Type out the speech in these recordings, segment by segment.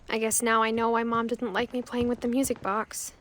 I guess now I know why Mom didn't like me playing with the music box.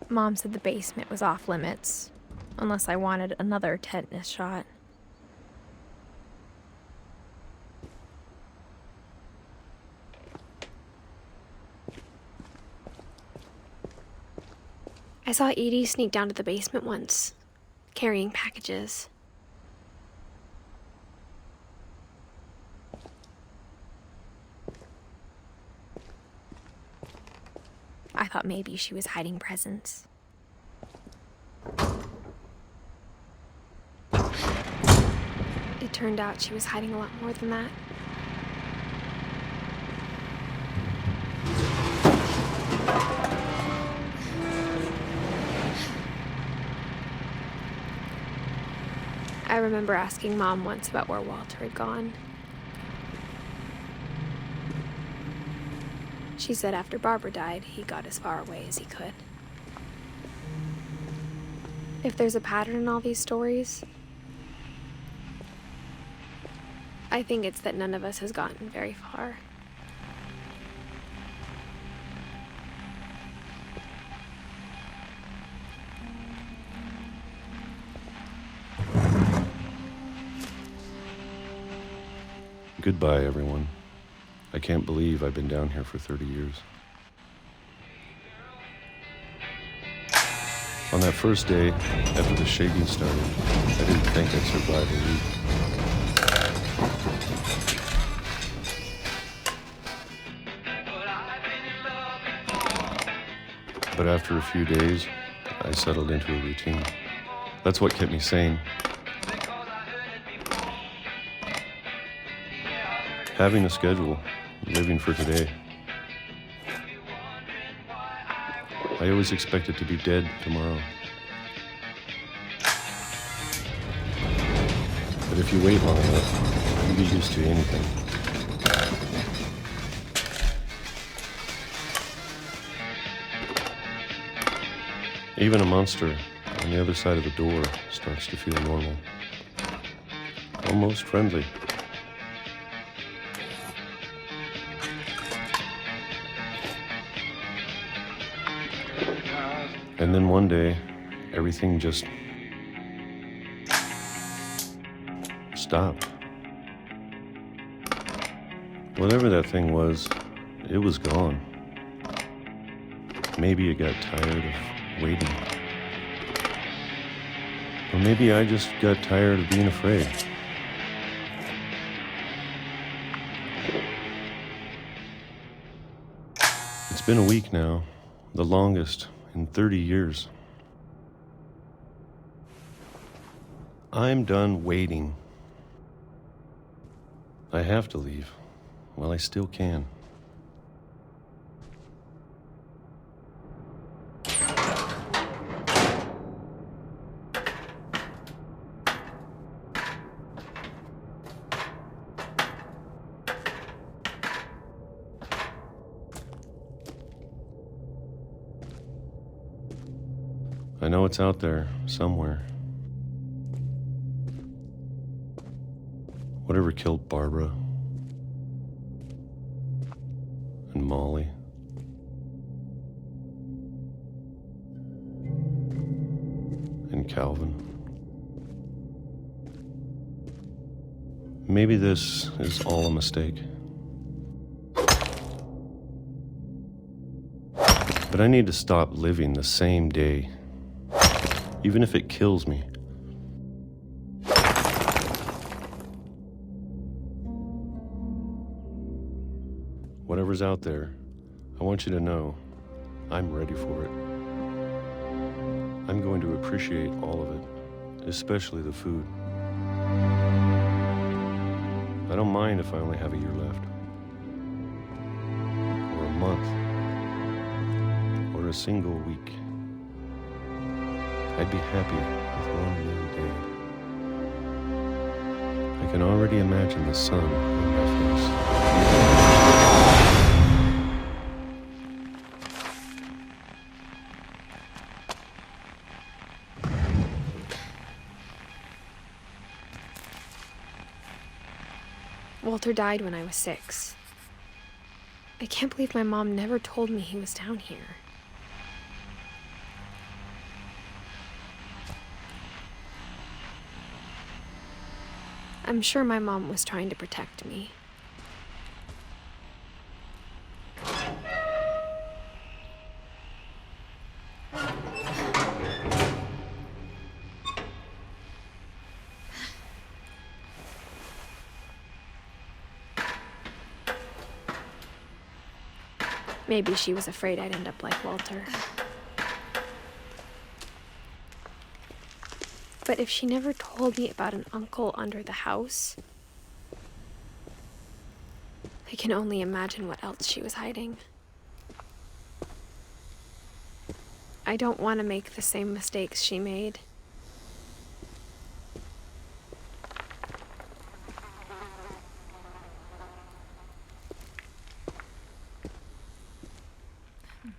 Mom said the basement was off limits, unless I wanted another tetanus shot. I saw Edie sneak down to the basement once, carrying packages. I thought maybe she was hiding presents. It turned out she was hiding a lot more than that. I remember asking Mom once about where Walter had gone. She said after Barbara died, he got as far away as he could. If there's a pattern in all these stories, I think it's that none of us has gotten very far. Goodbye, everyone. I can't believe I've been down here for 30 years. On that first day, after the shaking started, I didn't think I'd survive a week. But after a few days, I settled into a routine. That's what kept me sane. Having a schedule, living for today. I always expected to be dead tomorrow. But if you wait long enough, you get used to anything. Even a monster on the other side of the door starts to feel normal. Almost friendly. And then one day, everything just stopped. Whatever that thing was, it was gone. Maybe it got tired of waiting. Or maybe I just got tired of being afraid. It's been a week now, the longest in 30 years. I'm done waiting. I have to leave while I still can. I know it's out there somewhere. Whatever killed Barbara and Molly. And Calvin. Maybe this is all a mistake. But I need to stop living the same day, even if it kills me. Whatever's out there, I want you to know I'm ready for it. I'm going to appreciate all of it, especially the food. I don't mind if I only have a year left, or a month, or a single week. I'd be happy with one new day. I can already imagine the sun on my face. Walter died when I was 6. I can't believe my mom never told me he was down here. I'm sure my mom was trying to protect me. Maybe she was afraid I'd end up like Walter. But if she never told me about an uncle under the house, I can only imagine what else she was hiding. I don't want to make the same mistakes she made.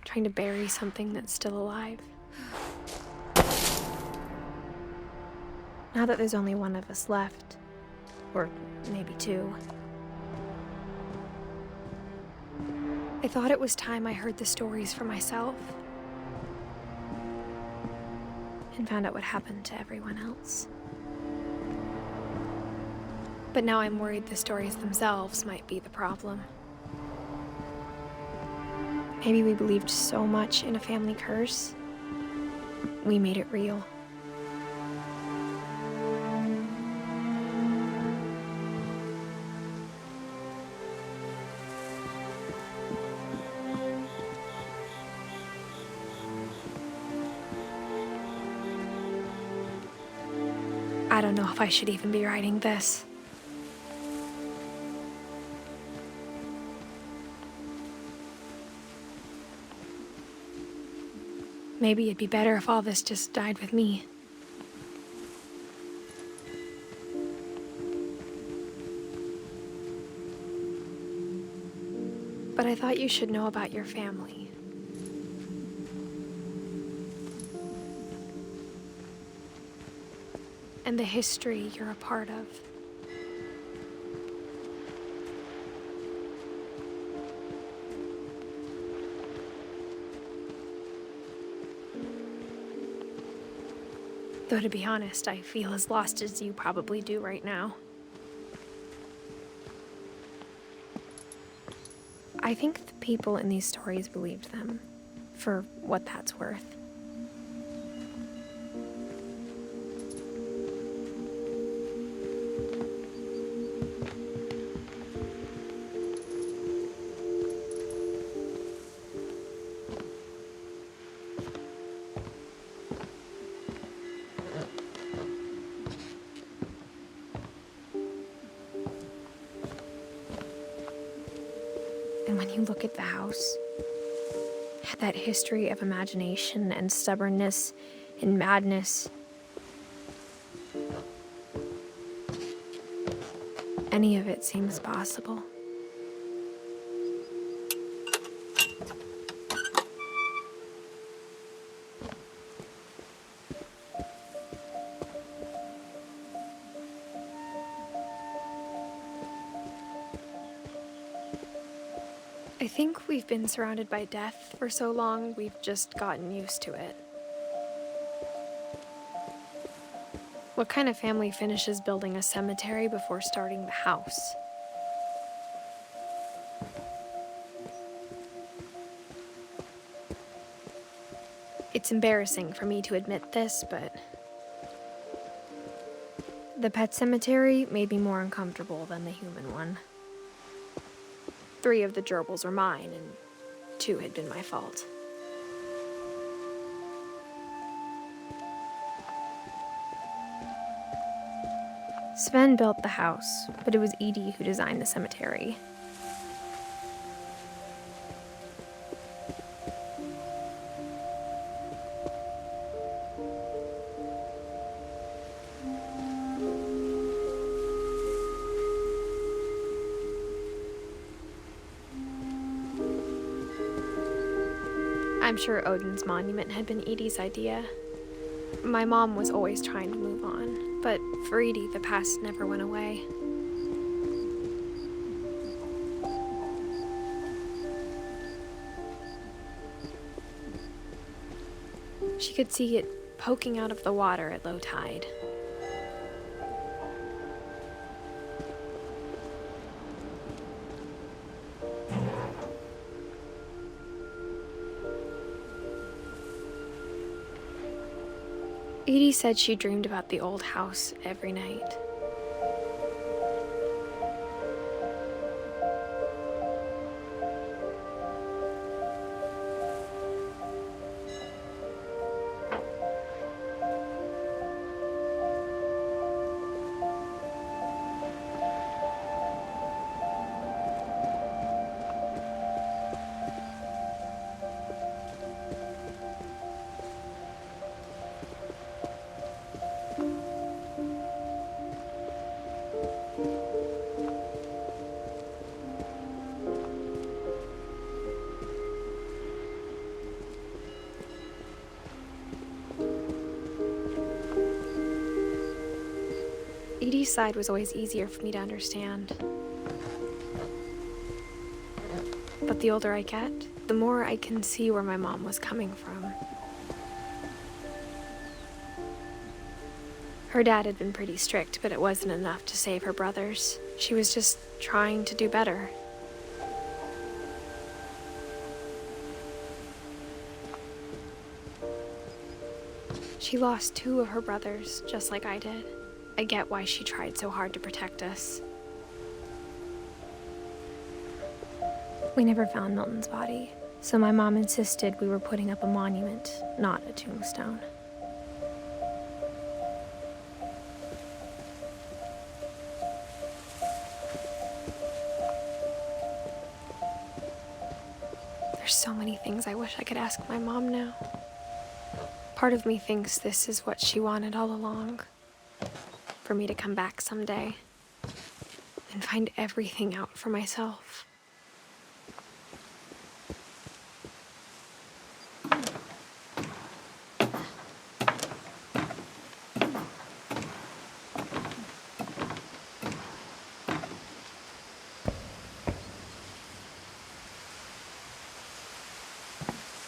Trying to bury something that's still alive. Now that there's only one of us left, or maybe 2, I thought it was time I heard the stories for myself and found out what happened to everyone else. But now I'm worried the stories themselves might be the problem. Maybe we believed so much in a family curse, we made it real. I don't know if I should even be writing this. Maybe it'd be better if all this just died with me. But I thought you should know about your family. And the history you're a part of. Though to be honest, I feel as lost as you probably do right now. I think the people in these stories believed them, for what that's worth. And when you look at the house, that history of imagination and stubbornness and madness, any of it seems possible. I think we've been surrounded by death for so long, we've just gotten used to it. What kind of family finishes building a cemetery before starting the house? It's embarrassing for me to admit this, but the pet cemetery made me more uncomfortable than the human one. 3 of the gerbils were mine, and 2 had been my fault. Sven built the house, but it was Edie who designed the cemetery. I'm sure Odin's monument had been Edie's idea. My mom was always trying to move on, but for Edie, the past never went away. She could see it poking out of the water at low tide. Edie said she dreamed about the old house every night. Edie's side was always easier for me to understand. But the older I get, the more I can see where my mom was coming from. Her dad had been pretty strict, but it wasn't enough to save her brothers. She was just trying to do better. She lost 2 of her brothers, just like I did. I get why she tried so hard to protect us. We never found Milton's body, so my mom insisted we were putting up a monument, not a tombstone. There's so many things I wish I could ask my mom now. Part of me thinks this is what she wanted all along. For me to come back someday and find everything out for myself.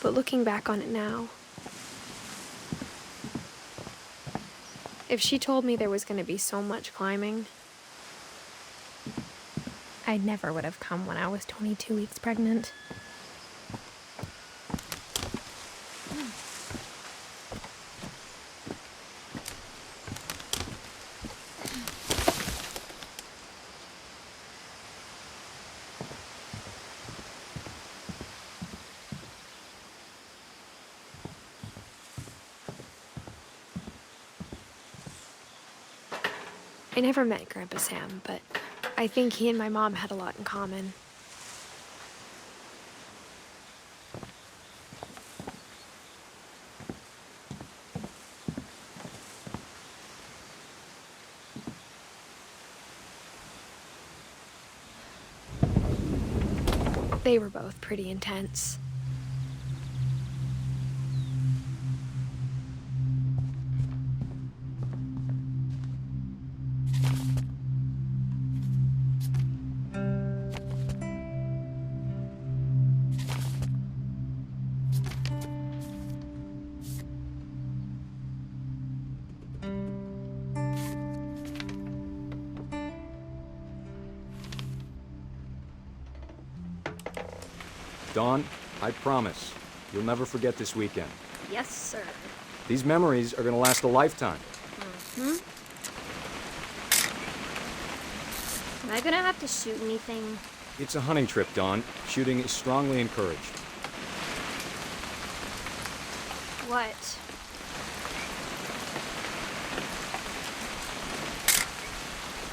But looking back on it now, if she told me there was going to be so much climbing, I never would have come when I was 22 weeks pregnant. I never met Grandpa Sam, but I think he and my mom had a lot in common. They were both pretty intense. Dawn, I promise, you'll never forget this weekend. Yes, sir. These memories are gonna last a lifetime. Am I gonna have to shoot anything? It's a hunting trip, Dawn. Shooting is strongly encouraged. What?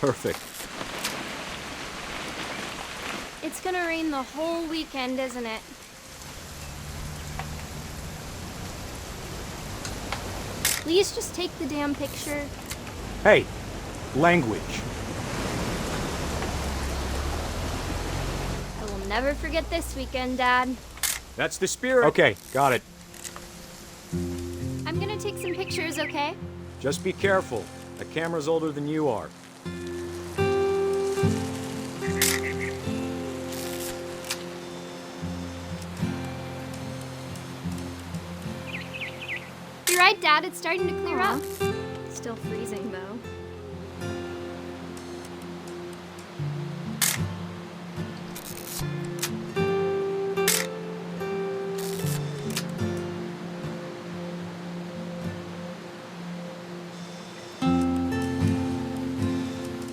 Perfect. It's gonna rain the whole weekend, isn't it? Please just take the damn picture. Hey, language. I will never forget this weekend, Dad. That's the spirit. Okay, got it. I'm gonna take some pictures, okay? Just be careful. The camera's older than you are. You're right, Dad. It's starting to clear up. Still freezing, though.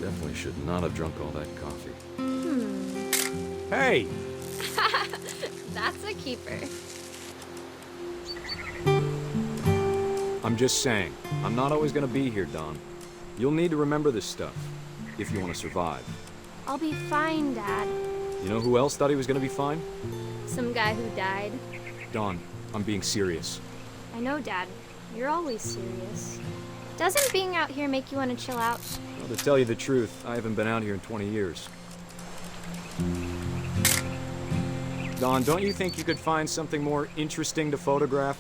Definitely should not have drunk all that coffee. Hey! That's a keeper. I'm just saying, I'm not always gonna be here, Dawn. You'll need to remember this stuff, if you want to survive. I'll be fine, Dad. You know who else thought he was gonna be fine? Some guy who died. Dawn, I'm being serious. I know, Dad. You're always serious. Doesn't being out here make you want to chill out? Well, to tell you the truth, I haven't been out here in 20 years. Dawn, don't you think you could find something more interesting to photograph?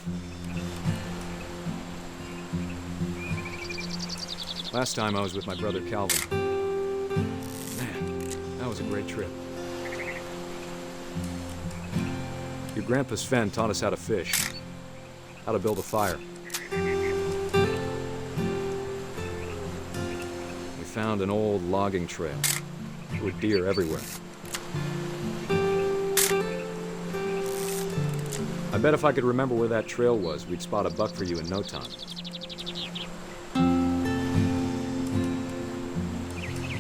Last time I was with my brother Calvin. Man, that was a great trip. Your grandpa Sven taught us how to fish, how to build a fire. We found an old logging trail. There were deer everywhere. I bet if I could remember where that trail was, we'd spot a buck for you in no time.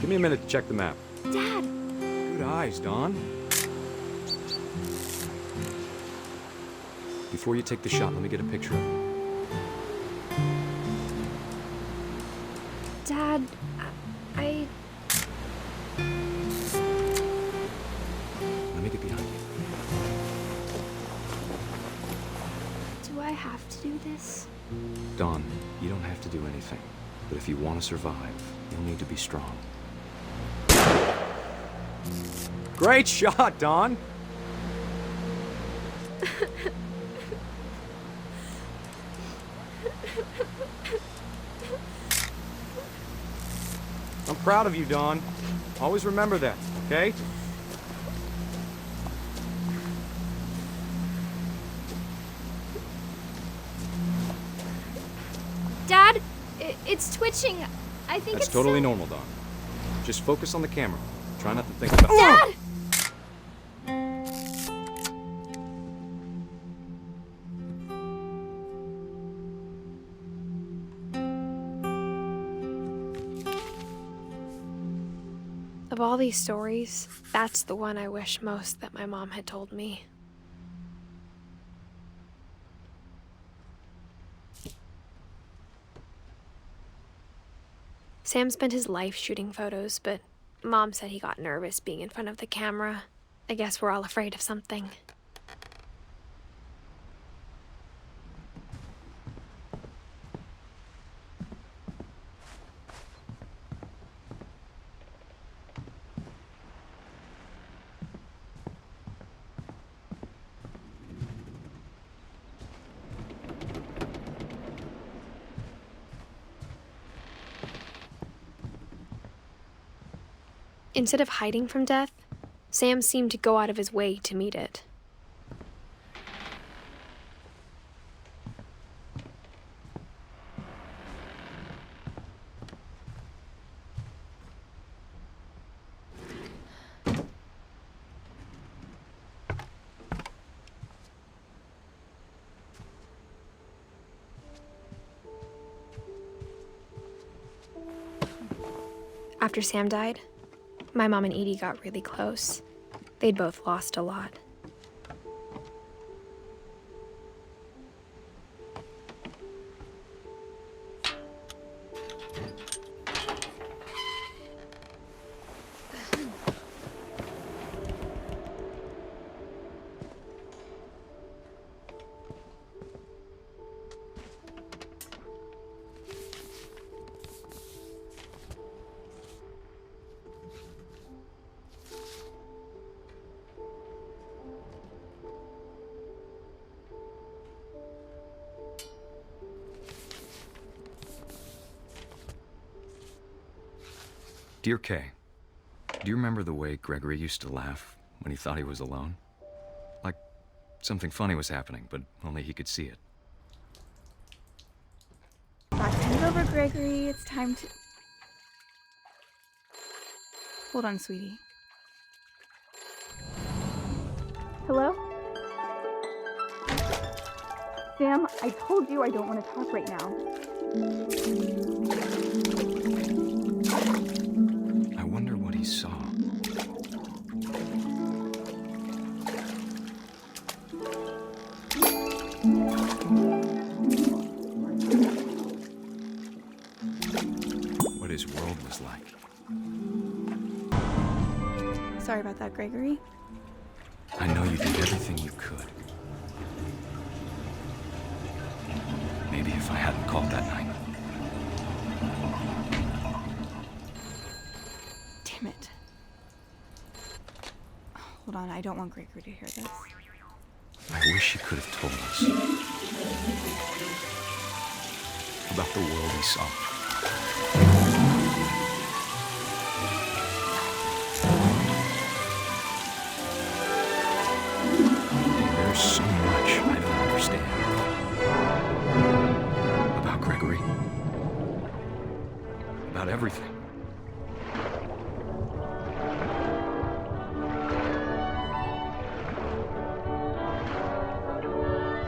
Give me a minute to check the map. Dad! Good eyes, Dawn. Before you take the shot, let me get a picture of it. Dad, I... Let me get behind you. Do I have to do this? Dawn, you don't have to do anything. But if you want to survive, you'll need to be strong. Great shot, Dawn! I'm proud of you, Dawn. Always remember that, okay? Dad, it's twitching. I think That's it's totally so... normal, Dawn. Just focus on the camera. Try not to think about... Dad! Of all these stories, that's the one I wish most that my mom had told me. Sam spent his life shooting photos, but Mom said he got nervous being in front of the camera. I guess we're all afraid of something. Instead of hiding from death, Sam seemed to go out of his way to meet it. After Sam died, my mom and Edie got really close. They'd both lost a lot. Dear Kay, do you remember the way Gregory used to laugh when he thought he was alone? Like something funny was happening, but only he could see it. Back over, Gregory. It's time to... Hold on, sweetie. Hello? Sam, I told you I don't want to talk right now. I wonder what he saw. What his world was like. Sorry about that, Gregory. I know you did everything you could. Maybe if I hadn't called that night. Damn it. Hold on, I don't want Gregory to hear this. I wish he could have told us about the world he saw. There's so much I don't understand about Gregory, about everything.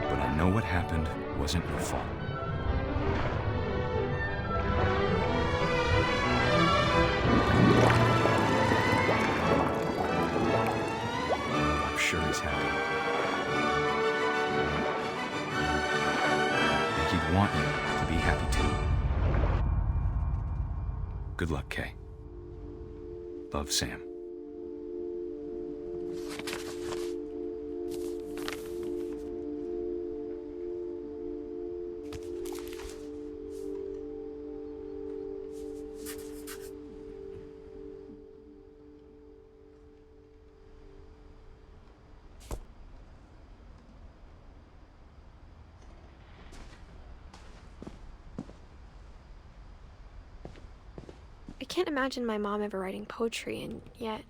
But I know what happened wasn't your fault. I'm sure he's happy. And he'd want you to be happy too. Good luck, Kay. Love, Sam. I can't imagine my mom ever writing poetry, and yet...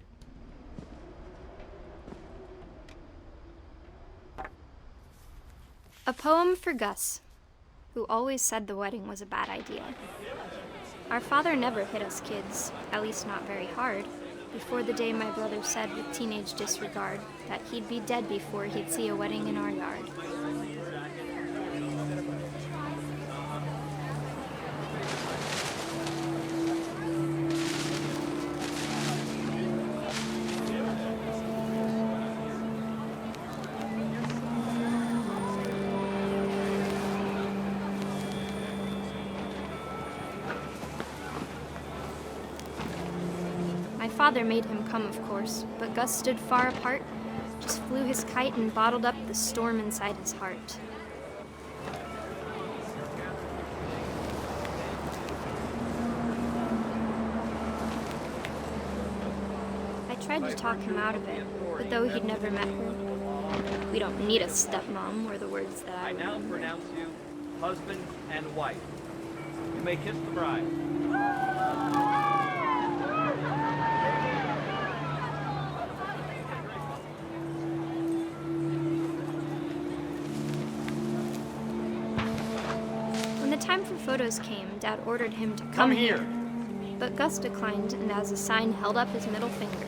A poem for Gus, who always said the wedding was a bad idea. Our father never hit us kids, at least not very hard, before the day my brother said with teenage disregard that he'd be dead before he'd see a wedding in our yard. My father made him come, of course, but Gus stood far apart, just flew his kite and bottled up the storm inside his heart. I tried to talk him out of it, but though he'd never met her, "We don't need a stepmom," were the words that I now remember. pronounce you husband and wife. You may kiss the bride. When the time for photos came, Dad ordered him to Come here. But Gus declined, and as a sign held up his middle finger.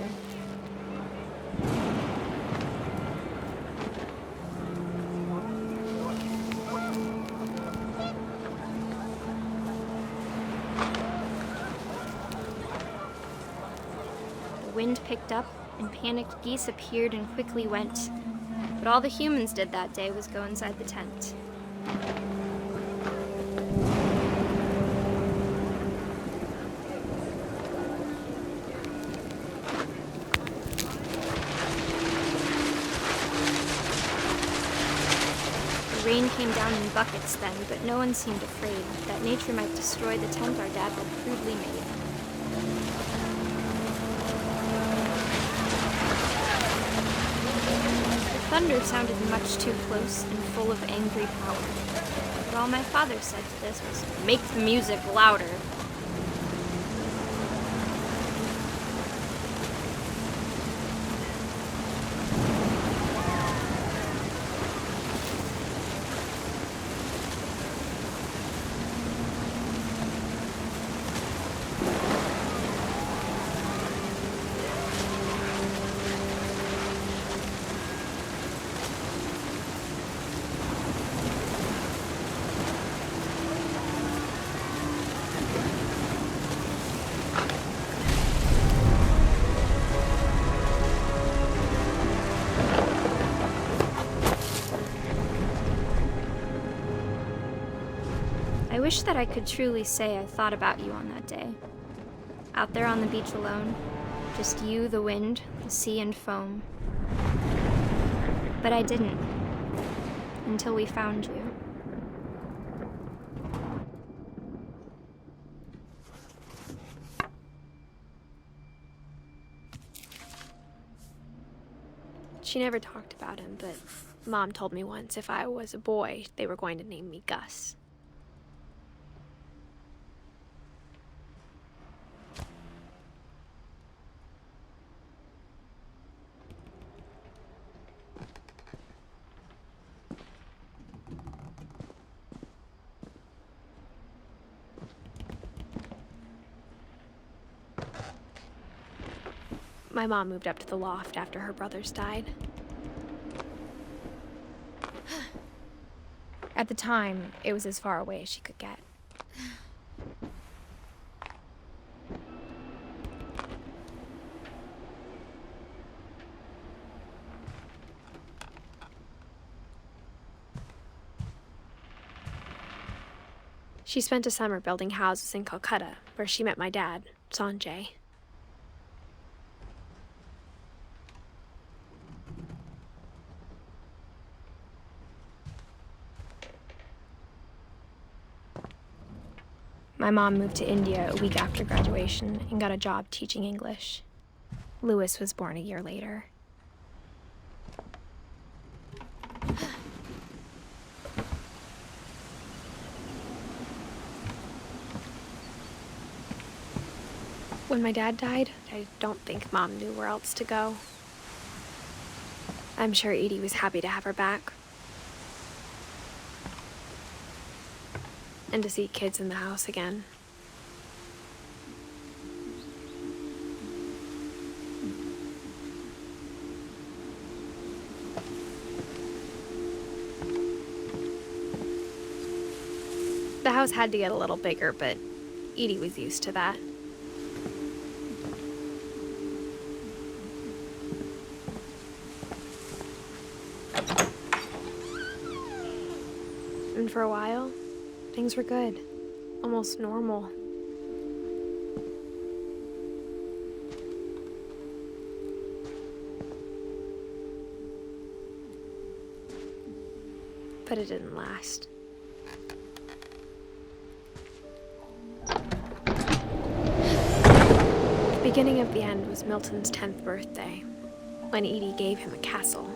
wind picked up, and panicked geese appeared and quickly went. But all the humans did that day was go inside the tent. The rain came down in buckets then, but no one seemed afraid that nature might destroy the tent our dad had crudely made. The thunder sounded much too close and full of angry power. But all my father said to this was, "Make the music louder." I wish that I could truly say I thought about you on that day. Out there on the beach alone, just you, the wind, the sea, and foam. But I didn't, until we found you. She never talked about him, but Mom told me once if I was a boy, they were going to name me Gus. My mom moved up to the loft after her brothers died. At the time, it was as far away as she could get. She spent a summer building houses in Calcutta, where she met my dad, Sanjay. My mom moved to India a week after graduation and got a job teaching English. Louis was born a year later. When my dad died, I don't think Mom knew where else to go. I'm sure Edie was happy to have her back. And to see kids in the house again. The house had to get a little bigger, but Edie was used to that. And for a while, things were good, almost normal. But it didn't last. The beginning of the end was Milton's 10th birthday, when Edie gave him a castle.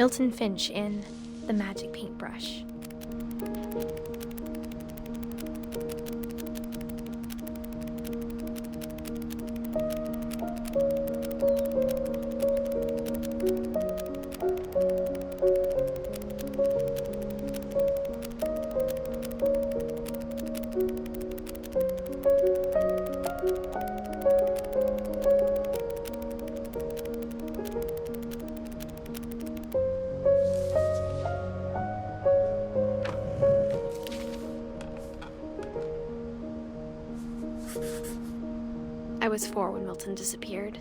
Milton Finch in The Magic Paintbrush. I was 4 when Milton disappeared.